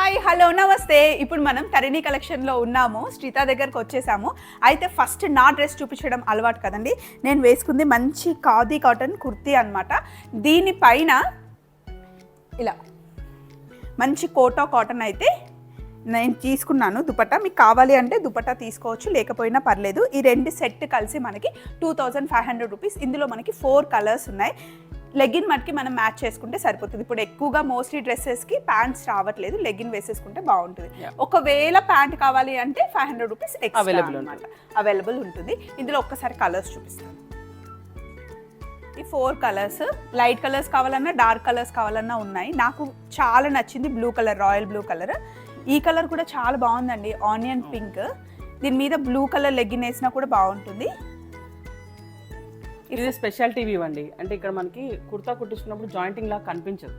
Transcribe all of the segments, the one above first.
Hi hello నమస్తే. ఇప్పుడు మనం తరిణి కలెక్షన్లో ఉన్నాము. శ్రీత దగ్గరకు వచ్చేసాము. అయితే ఫస్ట్ నా డ్రెస్ చూపించడం అలవాటు కదండి. నేను వేసుకుంది మంచి ఖాదీ కాటన్ కుర్తీ అనమాట. దీనిపైన ఇలా మంచి కోటా కాటన్ అయితే నేను తీసుకున్నాను. దుపట్టా మీకు కావాలి అంటే దుపట్టా తీసుకోవచ్చు, లేకపోయినా పర్లేదు. ఈ రెండు సెట్ కలిసి మనకి 2500 రూపీస్. ఇందులో మనకి 4 కలర్స్ ఉన్నాయి. లెగ్గిన్ మట్కి మనం మ్యాచ్ చేసుకుంటే సరిపోతుంది. ఇప్పుడు ఎక్కువగా మోస్ట్లీ డ్రెస్సెస్కి ప్యాంట్స్ రావట్లేదు, లెగ్గిన్ వేసేసుకుంటే బాగుంటుంది. ఒకవేళ ప్యాంట్ కావాలి అంటే 500 రూపీస్ అవైలబుల్ ఉంటుంది. ఇందులో ఒక్కసారి కలర్స్ చూపిస్తాను. ఈ 4 కలర్స్, లైట్ కలర్స్ కావాలన్నా డార్క్ కలర్స్ కావాలన్నా ఉన్నాయి. నాకు చాలా నచ్చింది blue colour, royal blue colour. ఈ కలర్ కూడా చాలా బాగుందండి, ఆనియన్ పింక్. దీని మీద బ్లూ కలర్ లెగ్గిన్ వేసినా కూడా బాగుంటుంది. ఇది స్పెషాలిటీ ఇవ్వండి. అంటే ఇక్కడ మనకి కుర్తా కుట్టించుకున్నప్పుడు జాయింటింగ్ లాగా కనిపించదు.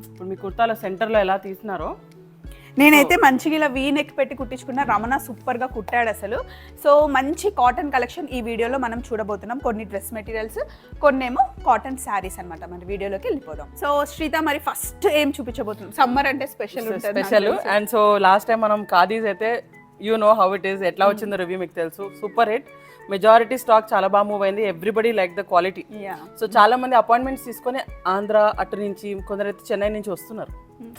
ఇప్పుడు మీ కుర్తాలో సెంటర్లో ఎలా తీసినారో నేనైతే మంచిగా ఇలా వీ నెక్ పెట్టి కుట్టించుకున్న. రమణ సూపర్గా కుట్టాడు అసలు. సో మంచి కాటన్ కలెక్షన్ ఈ వీడియోలో మనం చూడబోతున్నాం. కొన్ని డ్రెస్ మెటీరియల్స్, కొన్నేమో కాటన్ శారీస్ అనమాట. మన వీడియోలోకి వెళ్ళిపోదాం. సో శ్రీత, మరి ఫస్ట్ ఏం చూపించబోతున్నాం? సమ్మర్ అంటే special and so last time మనం ఖాదీస్ అయితే you know how it is, ఎట్లా వచ్చిందో రివ్యూ మీకు తెలుసు. సూపర్ హిట్, మెజారిటీ స్టాక్ చాలా బాగా మూవ్ అయింది. Everybody like the quality. So చాలా మంది అపాయింట్మెంట్స్ తీసుకొని ఆంధ్ర అటు నుంచి, కొందరైతే చెన్నై నుంచి వస్తున్నారు.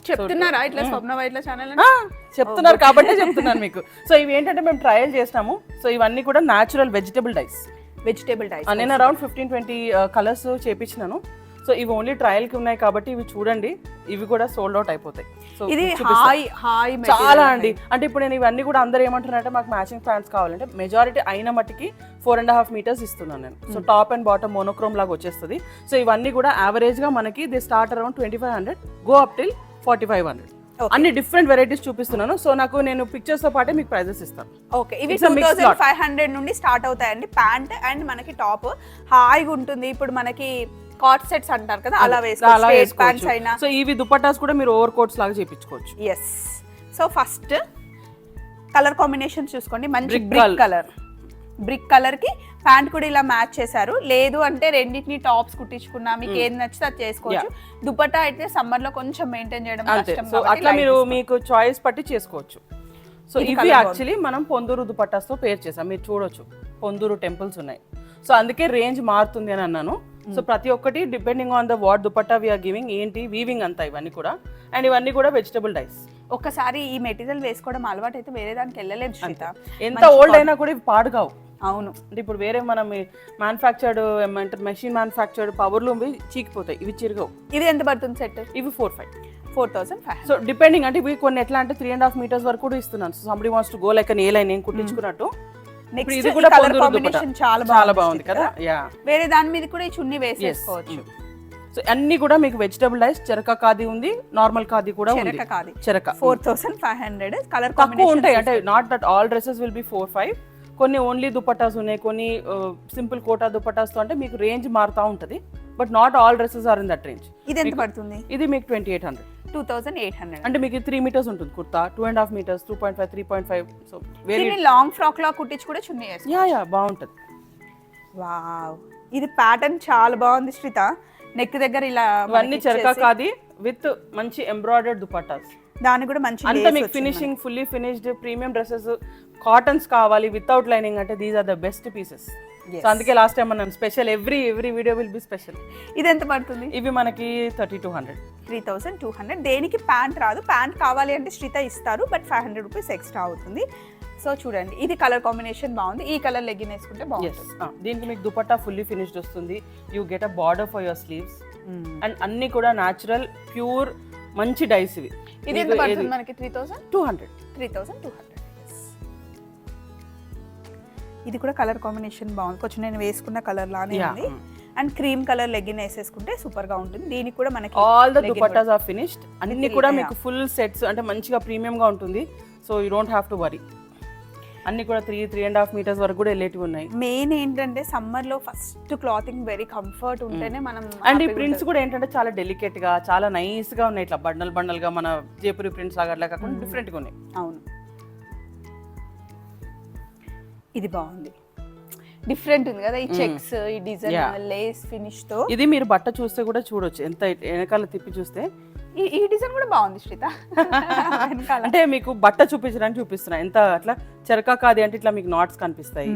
చెప్తున్నారా ఇట్లా స్వప్న వైట్ల ఛానల్ చెప్తున్నారు కాబట్టి చెప్తున్నాను మీకు. సో ఇవి ఏంటంటే మేము ట్రయల్ చేసినాము. సో ఇవన్నీ కూడా న్యాచురల్ వెజిటబుల్ డైస్. నేను అరౌండ్ 15-20 కలర్స్ చేపించినాను. సో ఇవి ఓన్లీ ట్రయల్ కి ఉన్నాయి కాబట్టి ఇవి చూడండి. ఇవి కూడా సోల్డ్ అవుట్ అయిపోతాయి. సో ఇది చాలా అండి. అంటే ఇప్పుడు నేను ఇవన్నీ కూడా అందరూ ఏమంటున్నారంటే మాకు మ్యాచింగ్ ప్యాంట్స్ కావాలంటే మెజారిటీ అయిన మట్టికి 4.5 మీటర్స్ ఇస్తున్నాను నేను. So top and bottom monochrome లాగా వచ్చేస్తుంది. సో ఇవన్నీ కూడా యావరేజ్ గా మనకి the start around 2500 go up till 4500. అన్ని డిఫరెంట్ వెరైటీస్ చూపిస్తున్నాను. సో నాకు నేను పిక్చర్స్ తో పాటే మీకు ప్రైజెస్ ఇస్తాను. ఓకే, ఇవి 2500 నుండి స్టార్ట్ అవుతాయండి. ప్యాంట్ అండ్ మనకి టాప్ హాయిగా ఉంటుంది. ఇప్పుడు మనకి కాట్ సెట్స్ అంటారు కదా, అలా వేసుకోవచ్చు. సో ఇవి దుపట్టాస్ కూడా మీరు ఓవర్ కోట్స్ లాగా చేపించుకోవచ్చు. Yes. So first colour combination చూసుకోండి. మంచి బ్రిక్ కలర్ కి ప్యాంట్ కూడా ఇలా మ్యాచ్ చేశారు. లేదు అంటే రెండింటిని టాప్స్ కుట్టించుకున్నా మీకు ఏది నచ్చితే అది చేసుకోవచ్చు. దుపట్టా అయితే సమ్మర్ లో కొంచెం మెయింటైన్ చేయడం కష్టం, సో అట్లా మీరు మీకు చాయిస్ పట్టి చేసుకోవచ్చు. సో ఇవి యాక్చువల్లీ మనం పొందూరు దుపట్టాస్ తో పేర్ చేసాం. మీరు చూడొచ్చు పొందూరు టెంపుల్స్ ఉన్నాయి. సో అందుకే రేంజ్ మారుతుంది అని అన్నాను. సో ప్రతి ఒక్కటి depending on the what dupatta we are giving, ఏంటి వీవింగ్ అంతా ఇవన్నీ కూడా. అండ్ ఇవన్నీ కూడా వెజిటబుల్ డైస్. ఒక్కసారి ఈ మెటీరియల్ వేసుకోవడం అలవాటు అయితే వేరే దానికి వెళ్ళలేము శ్రీత. ఎంత ఓల్డ్ అయినా కూడా ఇవి పాడు కావు. అవును. అంటే ఇప్పుడు వేరే మనం మ్యానుఫ్యాక్చర్డ్ ఏమంటారు, మెషిన్ మ్యానుఫ్యాక్చర్డ్ పవర్లు చీకిపోతాయి, ఇవి చిరగవు. ఇది ఎంత పడుతుంది సెట్? ఇవి 4,500. సో డిపెండింగ్, అంటే ఇవి కొన్ని ఎట్లా అంటే 3.5 మీటర్స్ వరకు కూడా ఇస్తున్నాను. So somebody wants to go like A line నేను కుట్టించుకున్నట్టు. ఇది కూడా కలర్ కాంబినేషన్ చాలా బాగుంది కదా. వేరే దాని మీద కూడా ఈ చున్నీ వేసేసుకోవచ్చు. సో అన్ని కూడా మీకు వెజిటబుల్ డైస్. చెరక ఖాదీ ఉంది, నార్మల్ ఖాదీ కూడా ఉంది. చెరక 4,500. కలర్ తక్కువ ఉంటాయి. అంటే not that all dresses will be 4-5. కొన్ని ఓన్లీ దుపట్టాస్ ఉన్నాయి, కొన్ని సింపుల్ కోటా దుపట్టాస్ తో అంటే మీకు రేంజ్ మారుతా ఉంటది. But not all dresses are in that range. ఇది ఎంత పడుతుంది? ఇది మీకు 2800. 2800. అంటే మీకు 3 మీటర్స్ ఉంటుంది kurta, 2.5 meters, 2.5, 3.5. So very long frock లా కుట్టించి కూడా చున్నీ వేసుకోవచ్చు. యా బాగుంటది. వావ్, ఇది ప్యాటర్న్ చాలా బాగుంది శ్రీత. నెక్ దగ్గర ఇలా ఇవన్నీ చెరకా ఖాదీ విత్ మంచి ఎంబ్రాయిడర్డ్ దుపట్టాస్. దాని కూడా మంచి అంతా మీకు finishing, fully finished premium dresses. Cottons కావాలి వితౌట్ లైనింగ్ అంటే these are the best pieces. So అందుకే లాస్ట్ టైం మనం special, every video will be special. ఇది ఎంత పడుతుంది? ఇవి మనకి 3200. 3200. దేనికి ప్యాంట్ రాదు. ప్యాంట్ కావాలి అంటే శ్రీత ఇస్తారు, బట్ 500 రూపీస్ ఎక్స్ట్రా అవుతుంది. సో చూడండి, ఇది కలర్ కాంబినేషన్ బాగుంది. ఈ కలర్ లెగ్గిన్ వేసుకుంటే బాగుంటుంది. దీనికి మీకు దుపట్టా ఫుల్లీ ఫినిష్డ్ వస్తుంది. You get a border for your sleeves. And అన్ని కూడా న్యాచురల్ ప్యూర్ మంచి డైస్ ఇవి. ఇది ఎంత పడుతుంది మనకి? 3200. 3200. ఇది కూడా కలర్ కాంబినేషన్ బాగుంది. కొంచెం నేను వేసుకున్న కలర్ లానే ఉంది. అండ్ క్రీమ్ కలర్ లెగ్గిన్ వేసేసుకుంటే సూపర్ గా ఉంటుంది. దీనికి కూడా మనకి all the dupattas are finished. అన్ని కూడా మీకు ఫుల్ సెట్స్, అంటే మంచిగా ప్రీమియం గా ఉంటుంది. So you don't have to worry. అన్ని కూడా 3.5 మీటర్స్ వరకు కూడా వెళ్ళేటివి ఉన్నాయి. మెయిన్ ఏంటంటే సమ్మర్ లో ఫస్ట్ క్లాతింగ్ వెరీ కంఫర్ట్ ఉంటేనే మనం. అండ్ ఈ ప్రింట్స్ కూడా ఏంటంటే చాలా డెలికేట్ గా, చాలా నైస్ గా ఉన్నాయి. ఇట్లా బండల్ గా మన జైపూరి ప్రింట్స్ లాగా అట్లా కాకుండా డిఫరెంట్ గా ఉన్నాయి. అవును, ఇది బాగుంది. డిఫరెంట్ ఉంది కదా ఈ చెక్స్, ఈ డిజైన్, లేస్ ఫినిష్ తో. ఇది మీరు బట్ట చూస్తే కూడా చూడొచ్చు, ఎంత వెనకాల తిప్పి చూస్తే ఈ డిజైన్ కూడా బాగుంది శ్రీత. వెనకాల. అంటే మీకు బట్ట చూపించడానికి చూపిస్తున్నా, ఎంత అట్లా చరకాకాది అంటే ఇట్లా మీకు నాట్స్ కనిపిస్తాయి.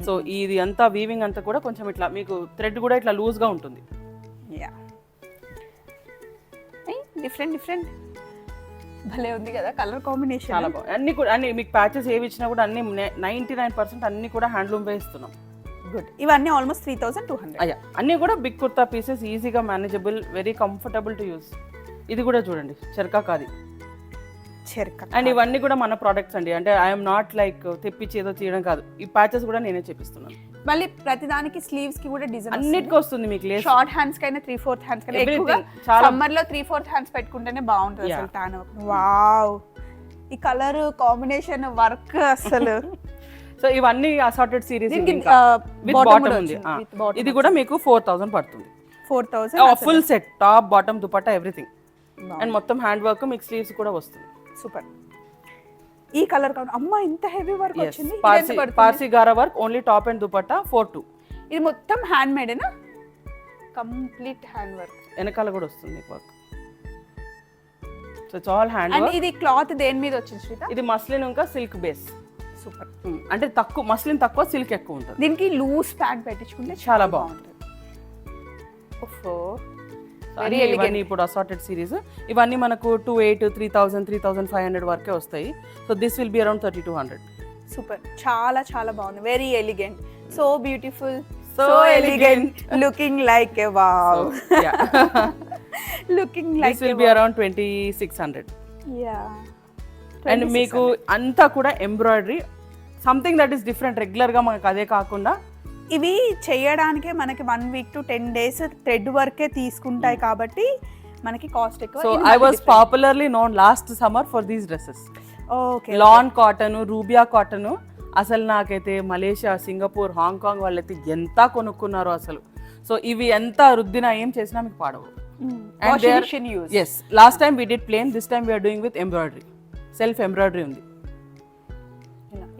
సో ఇది అంతా వీవింగ్ అంతా కూడా కొంచెం ఇట్లా మీకు థ్రెడ్ కూడా ఇట్లా లూజ్ గా ఉంటుంది. యా డిఫరెంట్ భలే ఉంది కదా కలర్ కాంబినేషన్. చాలా బాగుంది. అన్ని కూడా అన్ని మీకు ప్యాచెస్ ఏవి ఇచ్చినా కూడా అన్ని 99% అన్ని కూడా హ్యాండ్లూమ్ వేస్తున్నాం. గుడ్. ఇవన్నీ ఆల్మోస్ట్ 3200. అయ్యా అన్ని కూడా బిగ్ కుర్తా పీసెస్, ఈజీగా manageable, very comfortable to use. ఇది కూడా చూడండి చరకాకాది. అండ్ ఇవన్నీ కూడా మన ప్రోడక్ట్స్ అండి. అంటే ఐఎమ్ నాట్ లైక్ తెప్పించి ఏదో చేయడం కాదు, ఈ ప్యాచెస్ కూడా నేనే చేపిస్తున్నాను. మళ్ళీ ప్రతిదానికి స్లీవ్స్ కి కూడా డిజైన్ అన్నిటికీ వస్తుంది మీకు. షార్ట్ హ్యాండ్స్ కైనా 3/4 హ్యాండ్స్ కైనా ఎక్కువగా సమ్మర్ లో 3/4 హ్యాండ్స్ పెట్టుకుంటేనే బాగుంటుంది అసలు టాన్. వావ్ ఈ కలర్ కాంబినేషన్ వర్క్ అసలు. సో ఇవన్నీ అసార్టెడ్ సిరీస్ విత్ బాటమ్ ఉంది. ఇది కూడా మీకు 4000 పడుతుంది. 4000 full set, top bottom dupatta everything. And మొత్తం హ్యాండ్ వర్క్, మీకు స్లీవ్స్ కూడా వస్తుంది. సూపర్. ఈ కలర్ కావాలి. అమ్మ ఇంత హెవీ వర్క్ వచ్చింది. Parsi gara work, only top and dupatta 42. ఇది మొత్తం హ్యాండ్ మేడేనా? Complete hand work. వెనకాల కూడా వస్తుంది మీకు work. So it's all hand work. ఇది క్లాత్ దేని మీద వచ్చింది శ్రీత? ఇది మస్లిన్ ఇంకా సిల్క్ బేస్. సూపర్. అంటే తక్కువ మస్లిన్ తక్కువ, సిల్క్ ఎక్కువ ఉంటుంది. దీనికి లూజ్ ప్యాంట్ పెట్టించుకుంటే చాలా బాగుంటుంది. ఓఫో ఇవన్నీ ఇప్పుడు అసార్టెడ్ సిరీస్. ఇవన్నీ మనకు 2800, 3000, 3500 వరకే వస్తాయి. So this will be around 3200. Super. చాలా చాలా బాగుంది. Very elegant, so beautiful, so elegant, looking like a wow. Looking like this will be around 2600. Yeah. And మీకు అంతా కూడా embroidery, something that is different. Regular గా మనకు అదే కాకుండా ఇవి చేయడానికే మనకి 1 week to 10 days థ్రెడ్ వర్కే తీసుకుంటాయి కాబట్టి మనకి కాస్ట్ ఎక్కువ. So I was popularly known last summer for these dresses. Okay. Lawn cotton, Rubia cotton, అసలు నాకైతే మలేషియా, సింగపూర్, హాంకాంగ్ వాళ్ళైతే ఎంత కొనుక్కున్నారో అసలు. సో ఇవి ఎంత రుద్దినా ఏం చేసినా మీకు పాడవు. Yes, last time we did plain, this time we're doing with embroidery. Self embroidery ఉంది.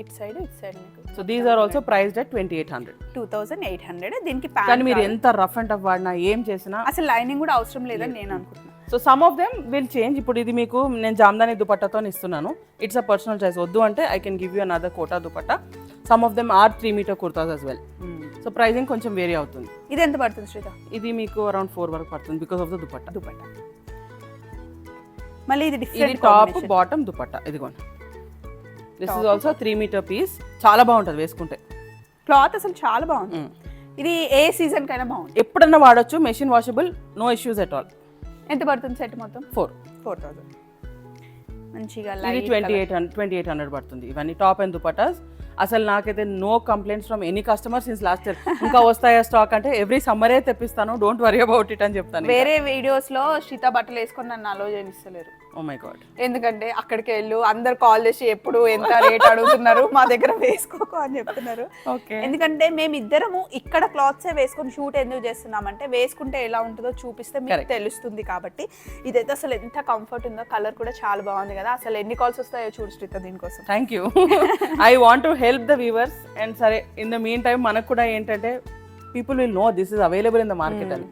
ఇట్ సైడ్ మీకు. So these are also priced at 2800. 2800. దీనికి కానీ మీరు ఎంత రఫ్ అండ్ టఫ్ వాడినా ఏం చేసినా అసలు లైనింగ్ కూడా అవసరం లేదని నేను అనుకుంటున్నాను. So some of them will change. ఇప్పుడు ఇది మీకు నేను జామ్దాని దుపట్టాతో ఇస్తున్నాను. It's a personal choice. వద్దు అంటే I can give you another Kota dupatta. Some of them are 3 meter kurtas as well. So pricing కొంచెం వేరీ అవుతుంది. ఇది ఎంత పడుతుంది శ్రీత? ఇది మీకు అరౌండ్ 4 వరకు పడుతుంది బికాస్ ఆఫ్ ద దుపట్టా. మళ్ళీ ఇది డిఫరెంట్ టాప్ బాటమ్ దుపట్టా. ఇదిగోండి, this is also 3 meter piece. చాలా బాగుంటుంది వేసుకుంటే. క్లాత్ అసలు చాలా బాగుంది. ఇది ఏ సీజన్ కైనా బాగుంది, ఎప్పుడన్నా వాడొచ్చు. Machine washable, no issues at all. ఎంత పడుతుంది సెట్ మొత్తం? 4000. మంచిగా ఇది 2800 పడుతుంది. ఇవన్నీ టాప్ అండ్ దుపట్టాస్. అసలు నాకైతే no complaints from any customer since last year. ఇంకా వస్తాయా స్టాక్ అంటే ఎవ్రీ సమ్మరే తెప్పిస్తాను, డోంట్ వరీ అబౌట్ ఇట్ అని చెప్తాను. వేరే వీడియోస్ లో శ్రీత బట్టలు వేసుకొని నన్ను అలో చేయనిస్తలేరు. Oh my God. ఎందుకంటే అక్కడికి వెళ్ళు, అందరు కాల్ చేసి ఎప్పుడు ఎంత రేట్ అడుగుతున్నారు, మా దగ్గర వేసుకోకు అని చెప్తున్నారు. ఎందుకంటే మేము ఇద్దరము ఇక్కడ క్లాత్స్ వేసుకొని షూట్ ఎందుకు చేస్తున్నామంటే వేసుకుంటే ఎలా ఉంటుందో చూపిస్తే మీకు తెలుస్తుంది కాబట్టి. ఇదైతే అసలు ఎంత కంఫర్ట్ ఉందో, కలర్ కూడా చాలా బాగుంది కదా. అసలు ఎన్ని కాల్స్ వస్తాయో చూడు శ్రీత దీనికోసం. Thank you. I want to help the viewers. And సరే, ఇన్ ద మీన్ టైమ్ మనకు కూడా ఏంటంటే people will know this is available in the market అని.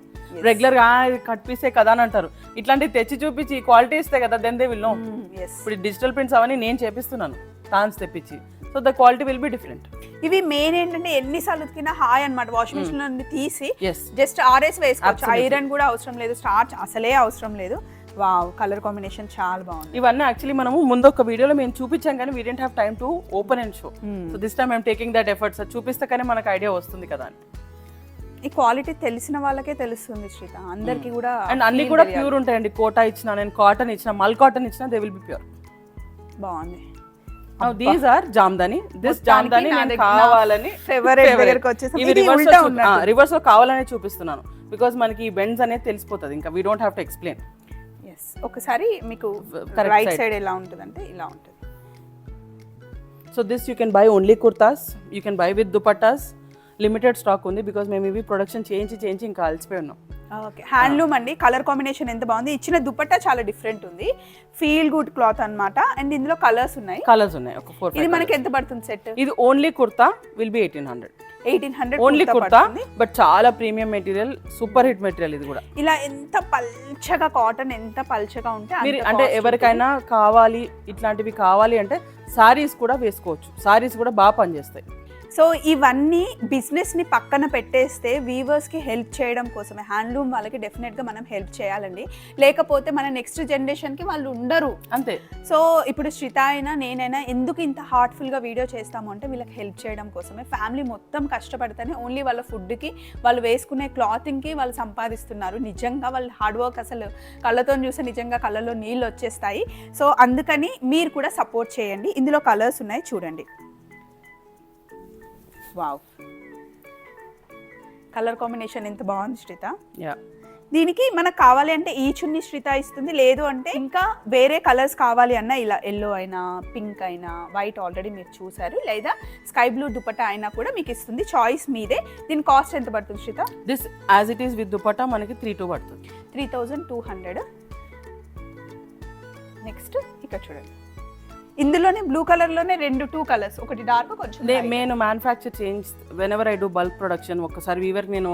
రెగ్యులర్ గా కట్ పీసే కదా అని అంటారు. ఇట్లాంటివి తెచ్చి చూపించి క్వాలిటీ ఇస్తే కదా దెన్ దే విల్ నో. ఇప్పుడు డిజిటల్ ప్రింట్స్ అవన్నీ నేను చేపిస్తున్నాను టాన్స్ తెప్పించి. So the quality will be different. ఇవి మెయిన్ ఏంటంటే ఎన్నిసార్లు ఉతికినా హాయ్ అన్నమాట. వాషింగ్ మిషన్ నుండి తీసి జస్ట్ ఆరేసి వేసుకోవచ్చు. ఐరన్ కూడా అవసరం లేదు, స్టార్చ్ అసలే అవసరం లేదు. వావ్, కలర్ కాంబినేషన్ చాలా బాగుంది. ఇవన్నీ యాక్చువల్లీ మనము ముందు ఒక వీడియోలో మేము చూపించాం కానీ we didn't have time to open and show. So this time I'm taking that efforts. చూపిస్తే కానీ మనకు ఐడియా వస్తుంది కదా అని. ఈ క్వాలిటీ తెలిసిన వాళ్ళకే తెలుస్తుంది శ్రీత, అందరికి కూడా. అండ్ అన్ని కూడా ప్యూర్ ఉంటాయండి. కోటా ఇచ్చిన, నేను కాటన్ ఇచ్చిన, మల్ కాటన్ ఇచ్చిన, దే విల్ బి ప్యూర్. బాగుంది. These are Jamdani. This Jamdani నేను కావాలని రివర్స్ లో కావాలని చూపిస్తున్నాను బికాస్ మనకి ఈ బెండ్స్ అనేది తెలిసిపోతుంది. ఇంకా we don't have to explain. ఒకసారి మీకు రైట్ సైడ్ ఎలా ఉంటుంది అంటే ఇలా ఉంటుంది. So this you can buy only kurtas, you can buy with dupattas. Limited stock ఉంది బికాస్ మేము ఇవి ప్రొడక్షన్ చేయించి ఇంకా అలసిపోయి ఉన్నాం. ఓకే, హ్యాండ్లూమ్ అండి. కలర్ కాంబినేషన్ ఎంత బాగుంది. ఇచ్చిన దుపట్టా చాలా డిఫరెంట్ ఉంది. ఫీల్ గుడ్ క్లాత్ అన్నమాట. అండ్ ఇందులో కలర్స్ ఉన్నాయి. ఒక 4 ఇది మనకి ఎంత పడుతుంది సెట్? ఇది only kurta will be 1800 only kurta, but చాలా premium material, super hit material ఇది కూడా. ఇలా ఎంత పల్చగా కాటన్ ఎంత పల్చగా ఉంటే మీరు అంటే ఎవరికైనా కావాలి ఇట్లాంటివి కావాలి అంటే సారీస్ కూడా వేసుకోవచ్చు. సారీస్ కూడా బాగా పనిచేస్తాయి. సో ఇవన్నీ బిజినెస్ని పక్కన పెట్టేస్తే వీవర్స్కి హెల్ప్ చేయడం కోసమే. హ్యాండ్లూమ్ వాళ్ళకి డెఫినెట్గా మనం హెల్ప్ చేయాలండి, లేకపోతే మన నెక్స్ట్ జనరేషన్కి వాళ్ళు ఉండరు అంతే. సో ఇప్పుడు శ్రిత అయినా నేనైనా ఎందుకు ఇంత హార్ట్ఫుల్గా వీడియో చేస్తాము అంటే వీళ్ళకి హెల్ప్ చేయడం కోసమే. ఫ్యామిలీ మొత్తం కష్టపడితేనే ఓన్లీ వాళ్ళ ఫుడ్కి, వాళ్ళు వేసుకునే క్లాతింగ్కి వాళ్ళు సంపాదిస్తున్నారు. నిజంగా వాళ్ళ హార్డ్ వర్క్ అసలు కళ్ళతో చూస్తే నిజంగా కళ్ళలో నీళ్ళు వచ్చేస్తాయి. సో అందుకని మీరు కూడా సపోర్ట్ చేయండి. ఇందులో కలర్స్ ఉన్నాయి చూడండి. వావ్, కలర్ కాంబినేషన్ ఎంత బాగుంది శ్రిత. దీనికి మనకు కావాలి అంటే ఈ చున్నీ శ్రిత ఇస్తుంది, లేదు అంటే ఇంకా వేరే కలర్స్ కావాలి అన్న ఇలా ఎల్లో అయినా పింక్ అయినా వైట్ ఆల్రెడీ మీరు చూసారు, లేదా స్కై బ్లూ దుపట్టా అయినా కూడా మీకు ఇస్తుంది. చాయిస్ మీదే. దీని కాస్ట్ ఎంత పడుతుంది Shritha? This as it is with dupatta మనకి 3200 పడుతుంది. 3200. నెక్స్ట్ ఇక్కడ చూడండి, ఇందులోనే బ్లూ కలర్ లోనే 2 కలర్స్, ఒకటి డార్క్ కొంచెం. నేను manufacture change when ever I do bulk production. ఒకసారి వీవర్కి నేను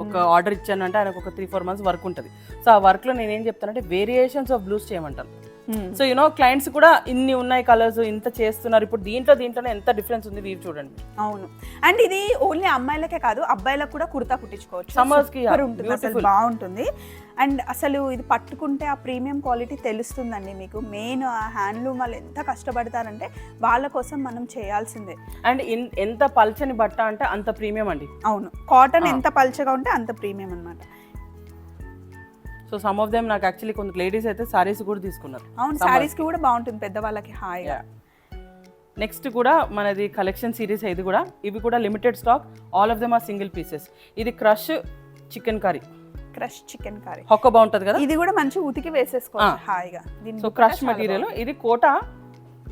ఒక ఆర్డర్ ఇచ్చానంటే ఆయనకు ఒక 3-4 months వర్క్ ఉంటుంది. సో ఆ వర్క్ లో నేను ఏం చెప్తానంటే వేరియేషన్స్ ఆఫ్ బ్లూస్ చేయమంటాను. సో యూనో క్లయింట్స్ కూడా ఇన్ని ఉన్నాయి కలర్స్, ఇంత చేస్తున్నారు. ఇప్పుడు దీంట్లోనే ఎంత డిఫరెన్స్ ఉంది వీవ్ చూడండి. అవును, అండ్ ఇది ఓన్లీ అమ్మాయిలకే కాదు అబ్బాయిలకు కూడా కుర్తా కుట్టించుకోవచ్చు. సమ్మర్స్ కి అసలు బాగుంటుంది. అండ్ అసలు ఇది పట్టుకుంటే ఆ ప్రీమియం క్వాలిటీ తెలుస్తుందండి మీకు. మెయిన్ ఆ హ్యాండ్లూమ్ వాళ్ళు ఎంత కష్టపడతారంటే వాళ్ళ కోసం మనం చేయాల్సిందే. అండ్ ఎంత పల్చని బట్ట అంటే అంత ప్రీమియం అండి. అవును, కాటన్ ఎంత పల్చగా ఉంటే అంత ప్రీమియం అన్నమాట. సో సమ్ ఆఫ్ దెమ్ నాకు యాక్చువల్లీ కొంత లేడీస్ అయితే సారీస్ కూడా తీసుకున్నారు. అవును, సారీస్ కి కూడా బాగుంటుంది పెద్దవాళ్ళకి హాయిగా. నెక్స్ట్ కూడా మనది కలెక్షన్ సిరీస్. ఇది కూడా ఇవి కూడా limited stock. All of them are single pieces. ఇది క్రష్ చికెన్ కర్రీ. హొక్క బాగుంటది కదా, ఇది కూడా మంచి ఉతికి వేసేసుకోవచ్చు హాయిగా. సో క్రష్ మెటీరియల్. ఇది కోటా,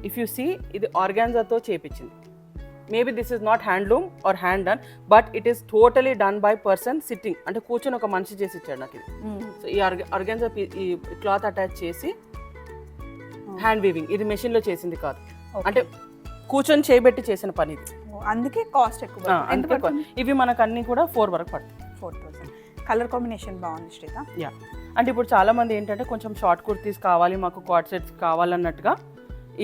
ఇఫ్ యు సీ ఇది ఆర్గాన్జాతో చేపించింది. Maybe this is not handloom or hand done, but it is totally done by person sitting. అంటే కూర్చొని ఒక మనిషి చేసి ఇచ్చాడు నాకు ఇది. సో ఈ ఆర్గాన్జా ఈ క్లాత్ అటాచ్ చేసి హ్యాండ్ వీవింగ్. ఇది మెషిన్ లో చేసింది కాదు, అంటే కూర్చొని చేయబెట్టి చేసిన పని ఇది. అందుకే కాస్ట్ ఎక్కువ. ఇవి మనకు అన్ని కూడా 4 వరకు పడుతుంది. 4000. కలర్ కాంబినేషన్ బాగుంది శ్రీత. యా, అంటే ఇప్పుడు చాలా మంది ఏంటంటే కొంచెం షార్ట్ కుర్తీస్ కావాలి మాకు, కార్డ్ సెట్స్ కావాలన్నట్టుగా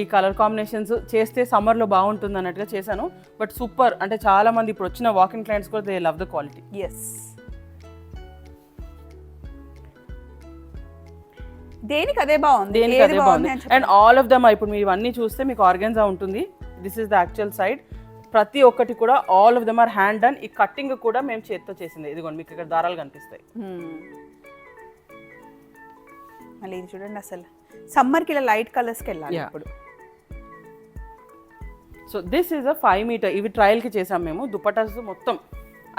ఈ కలర్ కాంబినేషన్స్ చేస్తే సమ్మర్లో బాగుంటుంది అన్నట్టుగా చేశాను. బట్ సూపర్, అంటే చాలా మంది ఇప్పుడు వచ్చిన వాకింగ్ క్లయింట్స్ కూడా they love the quality. Yes, దేనికి అదే బాగుంది. అండ్ ఆల్ ఆఫ్ దమ్ ఇప్పుడు మీరు ఇవన్నీ చూస్తే మీకు ఆర్గాన్జా ఉంటుంది. This is the actual side. ప్రతి ఒక్కటి కూడా all of them are hand done. ఈ కట్టింగ్ కూడా మేము చేతితో చేసింది. ఇదిగోండి మీకు ఇక్కడ దారాలు కనిపిస్తాయి. మళ్ళీ ఇది చూడండి, అసలు సమ్మర్కి ఇలా లైట్ కలర్స్కి వెళ్ళాలి ఇప్పుడు. So this is a 5 metre. ఇవి ట్రయల్కి చేసాం మేము. దుపట్టాస్ మొత్తం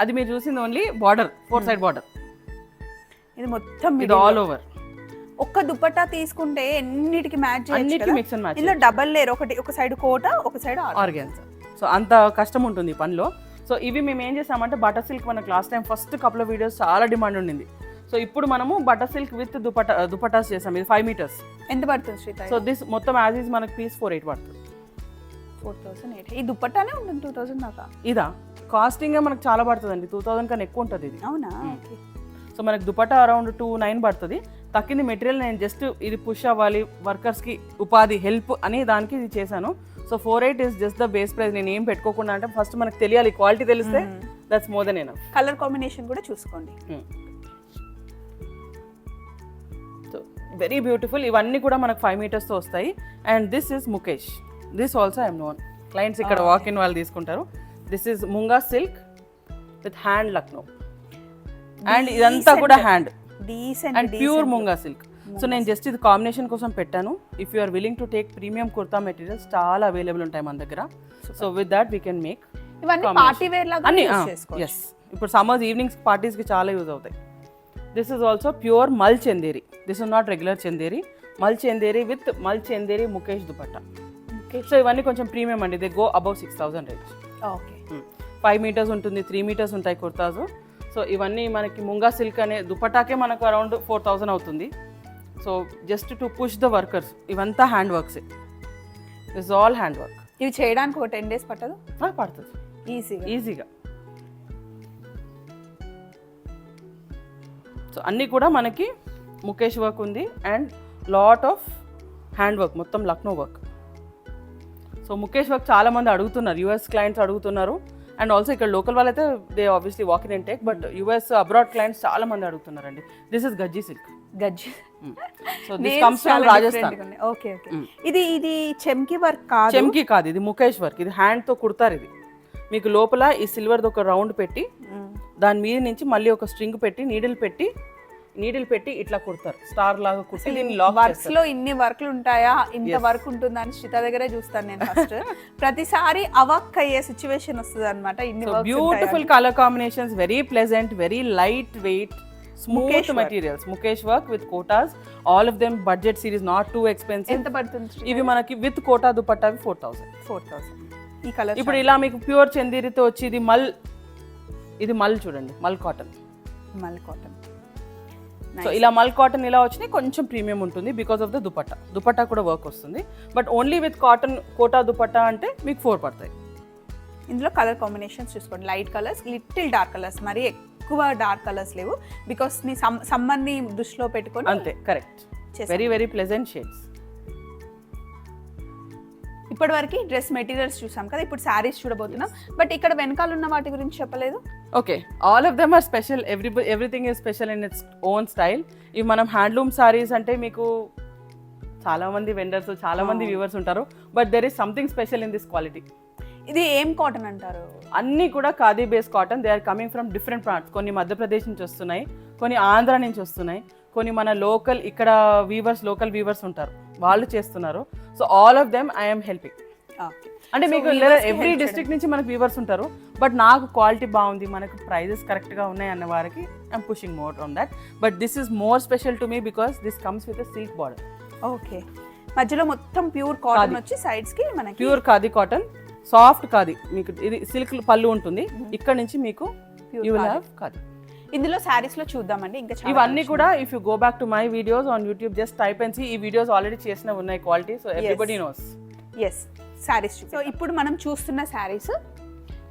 అది మీరు చూసింది ఓన్లీ బార్డర్, 4 సైడ్ బార్డర్. ఇది మొత్తం ఇది ఆల్ ఓవర్. ఒక్క దుపట్టా తీసుకుంటే ఎన్నిటికి మ్యాచ్ అన్నిటికి మిక్స్ అండ్ మ్యాచ్. ఇలా డబల్ లేయర్, ఒక సైడ్ కోట, ఒక సైడ్ ఆర్గాన్జా. సో అంత కష్టం ఉంటుంది ఈ పనిలో. సో ఇవి మేము ఏం చేసామంటే బటర్ సిల్క్ మనకు last time first couple of videos చాలా డిమాండ్ ఉండింది. సో ఇప్పుడు మనము బటర్ సిల్క్ విత్ దుపట్టాస్ చేసాం. ఇది 5 meters. ఎంత పడుతుంది శ్రీత? సో దిస్ మొత్తం యాజ్ ఈజ్ మనకి పీస్ 4800 పడుతుంది. 4008. ఈ దుపట్టానే ఉంటుంది 2000 దాకా. ఇదా కాస్టింగ్ మనకు చాలా పడుతుందండి. 2000 కన్నా ఎక్కువ ఉంటుంది ఇది. అవునా? సో మనకి దుపట్టా అరౌండ్ 2900 పడుతుంది. తక్కింది మెటీరియల్ నేను జస్ట్ ఇది పుష్ అవ్వాలి, వర్కర్స్కి ఉపాధి హెల్ప్ అని దానికి ఇది చేశాను. So 48 is just the base price. నేను ఏం పెట్టుకోకుండా, అంటే ఫస్ట్ మనకు తెలియాలి, క్వాలిటీ తెలిస్తే that's more than enough. Colour combination కూడా చూసుకోండి. So very beautiful. ఇవన్నీ కూడా మనకు 5 మీటర్స్తో వస్తాయి. And this is Mukesh. This also I'm known. Clients ఇక్కడ వాక్ ఇన్ వాళ్ళు తీసుకుంటారు. This is munga silk with hand Lucknow. And ఇదంతా కూడా hand and pure munga silk. So నేను జస్ట్ ఇది కాంబినేషన్ కోసం పెట్టాను. If you are willing to take premium kurta materials చాలా అవైలబుల్ ఉంటాయి మన దగ్గర. So with that we can make party wear లాగా అన్ని. ఎస్, ఇప్పుడు సమ్మర్స్ ఈవినింగ్స్ పార్టీస్కి చాలా యూజ్ అవుతాయి. దిస్ ఇస్ ఆల్సో ప్యూర్ మల్ Chanderi. This is not regular Chanderi. మల్ చందేరి విత్ మల్ చందేరి ముఖేష్ దుపట్టా. సో ఇవన్నీ కొంచెం ప్రీమియం అండి. They go above 6000 range. Okay. 5 meters ఉంటుంది, 3 meters ఉంటాయి కుర్తాస్. సో ఇవన్నీ మనకి ముంగా సిల్క్ అనే దుపటాకే మనకు అరౌండ్ 4000 అవుతుంది. So just to push the workers, ఇవంతా హ్యాండ్ వర్క్సే, ఇట్స్ ఆల్ హ్యాండ్ వర్క్. ఇవి చేయడానికి ఒక 10 days పట్టదు? పడుతుంది ఈజీగా. సో అన్నీ కూడా మనకి ముఖేష్ వర్క్ ఉంది and lot of hand work, మొత్తం Lucknow work. So mukaish work చాలా మంది అడుగుతున్నారు, యూఎస్ క్లయింట్స్ అడుగుతున్నారు అండ్ ఆల్సో ఇక్కడ లోకల్ వాళ్ళైతే they obviously walk in and take, but US abroad clients చాలా మంది అడుగుతున్నారండి. This is gajji silk. So this comes from Rajasthan. Okay okay. ఇది చెమ్కి వర్క్ కాదు? చెమ్కి కాదు, ఇది ముఖేష్ వర్క్. ఇది హ్యాండ్ తో కుడతారు. ఇది మీకు లోపల ఈ సిల్వర్ది ఒక రౌండ్ పెట్టి దాని మీద నుంచి మళ్ళీ ఒక స్ట్రింగ్ పెట్టి నీడిల్ పెట్టి ఇట్లా కుడతారు, స్టార్ లాగా కుట్టి దీన్ని లాక్ చేస్తారు. వర్క్స్ లో ఇన్ని వర్క్లు ఉంటాయా, ఇంత వర్క్ ఉంటుందని శ్రీత దగ్గరే చూస్తాను నేను ఫస్ట్. ప్రతిసారి అవక్ అయ్యే సిచ్యువేషన్ వస్తుంది అనమాట. ఇన్ని beautiful colour combinations, very pleasant, very light wait, smooth materials. Mukesh work with Kotas, all of them budget series, not too expensive. ఎంత పడుతుంది ఇవి మనకి విత్ కోటా దుపట్టా 4000. ఈ కలర్ ఇప్పుడు ఇలా మీకు ప్యూర్ చందేరితో వచ్చి ఇది మల్ చూడండి, మల్ కాటన్. సో ఇలా మల్ కాటన్ ఇలా వచ్చినాయి, కొంచెం ప్రీమియం ఉంటుంది బికాస్ ఆఫ్ ద దుపట్టా కూడా వర్క్ వస్తుంది. But only with cotton Kota dupatta అంటే మీకు 4 పడతాయి. ఇందులో కలర్ కాంబినేషన్స్ చూసుకోండి, light colours, little dark colours, మరి ఎక్కువ డార్క్ కలర్స్ లేవు బికాస్ నీ సమ్మర్ ని దృష్టిలో పెట్టుకొని. అంతే, correct. Very very pleasant shades. ఇప్పటి వరకు డ్రెస్ మెటీరియల్స్ చూసాం కదా, ఇప్పుడు శారీస్ చూడబోతున్నాం. బట్ ఇక్కడ వెనకాల ఉన్న వాటి గురించి చెప్పలేదు. Okay, all of them are special. Everything is special in its own style. ఇవి మనం హ్యాండ్లూమ్ సారీస్ అంటే మీకు చాలా మంది వెండర్స్, చాలా మంది వ్యూవర్స్ ఉంటారు, but there is something special in this quality. ఇది ఏం కాటన్ అంటారు? అన్నీ కూడా khadi base cotton. They are coming from different parts. కొన్ని మధ్యప్రదేశ్ నుంచి వస్తున్నాయి, కొన్ని ఆంధ్ర నుంచి వస్తున్నాయి, కొన్ని మన లోకల్ ఇక్కడ లోకల్ వీవర్స్ ఉంటారు, వాళ్ళు చేస్తున్నారు. So all of them I'm helping. అంటే మీకు ఎవ్రీ డిస్ట్రిక్ట్ నుంచి మనకు వీవర్స్ ఉంటారు, బట్ నాకు క్వాలిటీ బాగుంది, మనకు ప్రైజెస్ కరెక్ట్గా ఉన్నాయి అన్న వారికి I'm pushing more on that. But this is more special to me because this comes with silk border. Okay, మధ్యలో మొత్తం ప్యూర్ కాటన్ వచ్చి సైడ్స్ కి మనకి pure khadi cotton, soft khadi. మీకు ఇది సిల్క్ పళ్ళు ఉంటుంది, ఇక్కడ నుంచి మీకు యూ విల్ హావ్ ఖాదీ. ఇందులో శారీస్ లో చూద్దామండి ఇంకా ఇవన్నీ కూడా. If you go back to my videos on YouTube, just type and see. ఈ వీడియోస్ ఆల్రెడీ చేసిన ఉన్నాయి quality, so everybody knows. Yes, saris. So ఇప్పుడు మనం చూస్తున్న శారీస్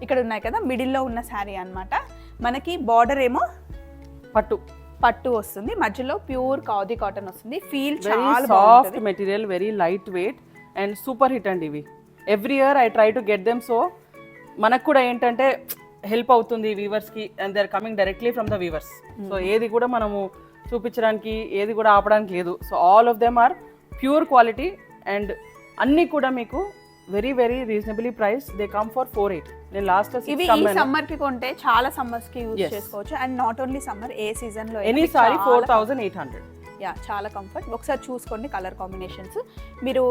ఇక్కడ ఉన్నాయి కదా, మిడిల్లో ఉన్న శారీ అన్నమాట. మనకి బార్డర్ ఏమో పట్టు వస్తుంది, మధ్యలో ప్యూర్ ఖాదీ కాటన్ వస్తుంది. ఫీల్ చాలా soft material, very light weight and super hit అండి. ఇవి every year I try to get them. So మనకు కూడా ఏంటంటే హెల్ప్ అవుతుంది వీవర్స్కి, and they are coming directly from the weavers. So ఏది కూడా మనము చూపించడానికి, ఏది కూడా ఆపడానికి లేదు. So all of them are pure quality and అన్నీ కూడా మీకు very very reasonably price. They come for 48. నేను లాస్ట్ ఇవి ఈ సమ్మర్ కి కొంటే చాలా సమ్మర్స్ కి యూజ్ చేసుకోవచ్చు. And not only summer, A season లో ఎనీ సారీ 4800. యా, చాలా కంఫర్ట్. ఒకసారి చూసుకోండి కలర్ కాంబినేషన్స్. మీరు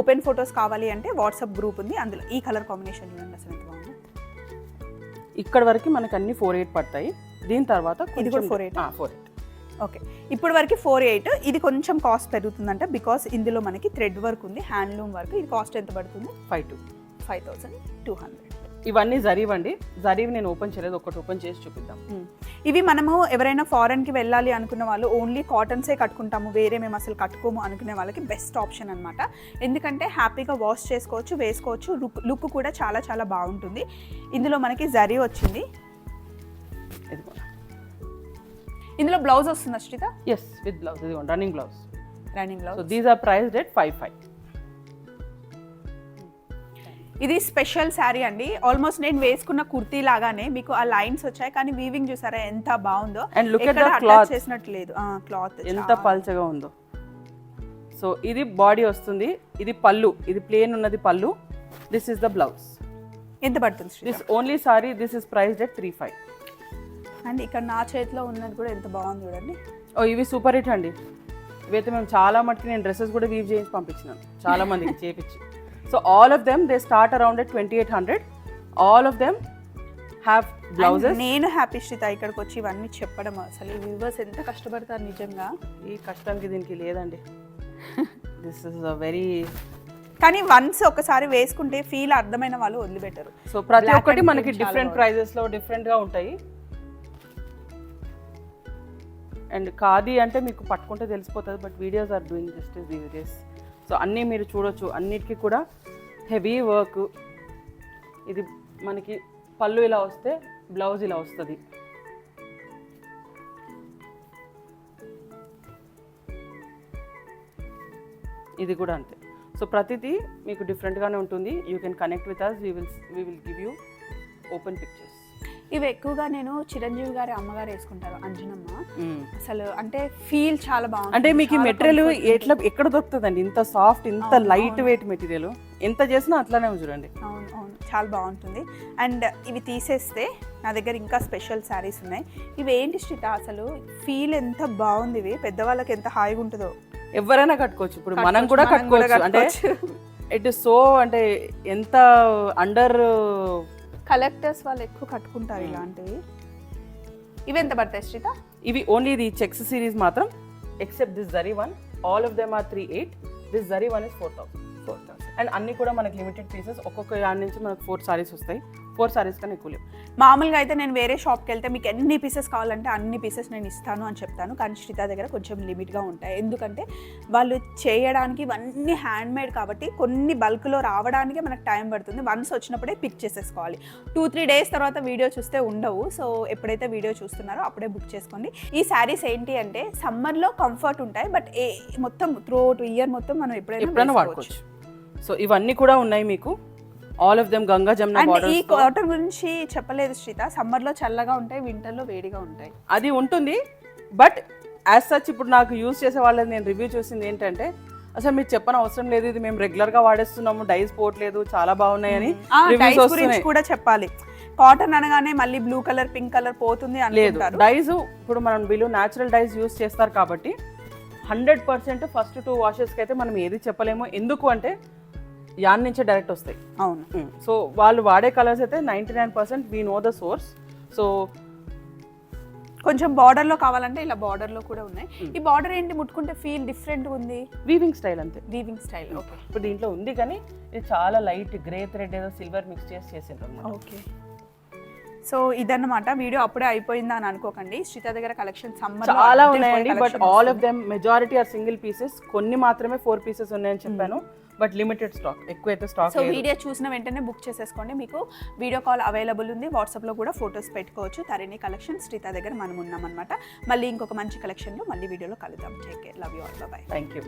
ఓపెన్ ఫొటోస్ కావాలి అంటే వాట్సాప్ గ్రూప్ ఉంది, అందులో ఈ కలర్ కాంబినేషన్ చూడండి అసలు ఎంత బాగుంది. ఇక్కడ వరకు మనకు అన్ని 48 పడతాయి. దీని తర్వాత ఇది కూడా 48. ఓకే, ఇప్పుడు వరకు 48. ఇది కొంచెం కాస్ట్ పెరుగుతుందంట బికాస్ ఇందులో మనకి థ్రెడ్ వర్క్ ఉంది, హ్యాండ్లూమ్ వర్క్. ఇది కాస్ట్ ఎంత పడుతుంది? 5200. ఇవన్నీ జరీవ్ అండి. జరీవ్ నేను ఓపెన్ చేయలేదు, ఒకటి ఓపెన్ చేసి చూపిద్దాం. ఇవి మనము ఎవరైనా ఫారెన్కి వెళ్ళాలి అనుకున్న వాళ్ళు ఓన్లీ కాటన్సే కట్టుకుంటాము, వేరే మేము అసలు కట్టుకోము అనుకునే వాళ్ళకి బెస్ట్ ఆప్షన్ అనమాట. ఎందుకంటే హ్యాపీగా వాష్ చేసుకోవచ్చు, వేసుకోవచ్చు. లుక్ కూడా చాలా చాలా బాగుంటుంది. ఇందులో మనకి జరీ వచ్చింది. ఇందులో బ్లౌజ్ వస్తుందా శ్రీత? Yes, with blouse. ఇది running blouse. So these are priced at 55. ఇది స్పెషల్ శారీ అండి. ఆల్మోస్ట్ నేను వేసుకున్న కుర్తీ లాగానే మీకు ఆ లైన్స్ వచ్చాయి, కానీ వీవింగ్ చూసారా ఎంత బాగుందో. And look at the cloth, చేసినట్టు లేదు. క్లాత్ ఎంత పల్చగా ఉందో. సో ఇది బాడీ వస్తుంది, ఇది పళ్ళు, ఇది ప్లేన్ ఉన్నది పళ్ళు. This is the blouse. ఎంత పడుతుంది? This only sorry this is priced at 35. And ఇక్కడ నా చేతిలో ఉన్నది కూడా ఎంత బాగుంది చూడండి. ఓ, ఇవి సూపర్ హిట్ అండి. ఇవైతే మేము చాలా మట్టుకు నేను డ్రెస్సెస్ కూడా వీవ్ చేయించి పంపించినాను చాలా మందికి చేపించి. So all of them they start around at 2800. All of them have blouses. నేను హ్యాపీ శ్రీత ఇక్కడికి వచ్చి ఇవన్నీ చెప్పడం. అసలు ఈ వ్యూవర్స్ ఎంత కష్టపడతారు నిజంగా. ఈ కష్టానికి దీనికి లేదండి. దిస్ ఇస్ అ వెరీ, కానీ వన్స్ ఒకసారి వేసుకుంటే ఫీల్ అర్థమైన వాళ్ళు వదిలిపెట్టరు. సో ప్రతి ఒక్కటి మనకి డిఫరెంట్ ప్రైజెస్ లో డిఫరెంట్ గా ఉంటాయి. అండ్ ఖాదీ అంటే మీకు పట్టుకుంటే తెలిసిపోతుంది, but videos are doing just these days. So అన్నీ మీరు చూడొచ్చు, అన్నిటికీ కూడా హెవీ వర్క్. ఇది మనకి పళ్ళు ఇలా వస్తే బ్లౌజ్ ఇలా వస్తుంది. ఇది కూడా అంతే. సో ప్రతిదీ మీకు డిఫరెంట్గానే ఉంటుంది. You can connect with us, we will give you open pictures. ఇవి ఎక్కువగా నేను చిరంజీవి గారి అమ్మగారు వేసుకుంటారు, అంజనమ్మ. అసలు అంటే ఫీల్ చాలా బాగుంది. అంటే మీకు ఈ మెటీరియల్ ఎక్కడ దొరుకుతుందండి ఇంత సాఫ్ట్, ఇంత లైట్ వెయిట్ మెటీరియల్? ఎంత చేసినా అట్లానే చూడండి. అవును అవును, చాలా బాగుంటుంది. అండ్ ఇవి తీసేస్తే నా దగ్గర ఇంకా స్పెషల్ శారీస్ ఉన్నాయి. ఇవి ఏంటి శ్రీత, అసలు ఫీల్ ఎంత బాగుంది. ఇవి పెద్దవాళ్ళకి ఎంత హాయిగా ఉంటుందో. ఎవరైనా కట్టుకోవచ్చు, ఇప్పుడు మనం కూడా కట్టుకోవచ్చు. అంటే ఇట్ ఇస్ సో, అంటే ఎంత అండర్ కలెక్టర్స్ వాళ్ళు ఎక్కువ కట్టుకుంటారు ఇలాంటివి. ఇవి ఎంత పడతాయి శ్రీత? ఇవి ఓన్లీ ది చెక్స్ సిరీస్ మాత్రం, except this zari one, all of them are 3,800. This zari one is 4,000. And అన్ని కూడా మనకి లిమిటెడ్ పీసెస్. ఒక్కొక్క యాడ్ నుంచి మనకు 4 సారీస్ వస్తాయి. 4 సారీస్ కన్నా ఎక్కువ లేవు. మామూలుగా అయితే నేను వేరే షాప్కి వెళ్తే మీకు ఎన్ని పీసెస్ కావాలంటే అన్ని పీసెస్ నేను ఇస్తాను అని చెప్తాను, కానీ శ్రీత దగ్గర కొంచెం లిమిట్గా ఉంటాయి. ఎందుకంటే వాళ్ళు చేయడానికి ఇవన్నీ హ్యాండ్ మేడ్ కాబట్టి కొన్ని బల్క్లో రావడానికి మనకు టైం పడుతుంది. వన్స్ వచ్చినప్పుడే పిక్ చేసేసుకోవాలి. 2-3 డేస్ తర్వాత వీడియో చూస్తే ఉండవు. సో ఎప్పుడైతే వీడియో చూస్తున్నారో అప్పుడే బుక్ చేసుకోండి. ఈ శారీస్ ఏంటి అంటే సమ్మర్లో కంఫర్ట్ ఉంటాయి, బట్ మొత్తం త్రూఅవుట్ ఇయర్ మొత్తం మనం ఎప్పుడైనా వాడుకోవచ్చు. సో ఇవన్నీ కూడా ఉన్నాయి మీకు, all of them Ganga Jamuna borders. ఈ కాటన్ గురించి చెప్పలేదు శ్రీత. సమ్మర్లో చల్లగా ఉంటాయి, వింటర్లో వేడిగా ఉంటాయి. అది ఉంటుంది, బట్ యాజ్ సచ్ ఇప్పుడు నాకు యూజ్ చేసే వాళ్ళని నేను రివ్యూ చూసింది ఏంటంటే, అసలు మీరు చెప్పని అవసరం లేదు, ఇది మేము రెగ్యులర్గా వాడేస్తున్నాము, డైస్ పోవట్లేదు, చాలా బాగున్నాయని రివ్యూస్ వస్తున్నాయి. కూడా చెప్పాలి, కాటన్ అనగానే మళ్ళీ బ్లూ కలర్ పింక్ కలర్ పోతుంది లేదు. డైస్ ఇప్పుడు మనం వీళ్ళు న్యాచురల్ డైస్ యూజ్ చేస్తారు కాబట్టి 100% ఫస్ట్ 2 వాషెస్కి అయితే మనం ఏది చెప్పలేము. ఎందుకు అంటే యాన్ నుంచే డైరెక్ట్ వస్తాయి. అవును. సో వాళ్ళు వాడే కలర్స్ అయితే 99% we know the source. So కొంచెం బార్డర్లో కావాలంటే ఇలా బార్డర్లో కూడా ఉన్నాయి. ఈ బార్డర్ ఏంటి, ముట్టుకుంటే ఫీల్ డిఫరెంట్ ఉంది. వీవింగ్ స్టైల్ అంతే, వీవింగ్ స్టైల్. ఓకే. ఇప్పుడు దీంట్లో ఉంది కానీ ఇది చాలా లైట్ గ్రే థ్రెడ్ ఏదో సిల్వర్ మిక్స్ చేసిండ్రు. ఓకే. సో ఇదన్నమాట. వీడియో అప్పుడే అయిపోయిందా అని అనుకోకండి. శ్రీత దగ్గర కలెక్షన్ సమ్మర్ చాలా ఉన్నాయండి, but all of them majority are single pieces. కొన్ని మాత్రమే 4 పీసెస్ ఉన్నాయని చెప్పాను, బట్ లిమిటెడ్ స్టాక్, ఎక్కువైతే స్టాక్. సో వీడియో చూసిన వెంటనే బుక్ చేసేసుకోండి. మీకు వీడియో కాల్ అవైలబుల్ ఉంది, వాట్సాప్లో కూడా ఫొటోస్ పెట్టుకోవచ్చు. తరిణి కలెక్షన్ శ్రీత దగ్గర మనం ఉన్నామన్నమాట. మళ్ళీ ఇంకొక మంచి కలెక్షన్లో మళ్ళీ వీడియోలో కలుద్దాం. Take care, love you all, by. Thank you.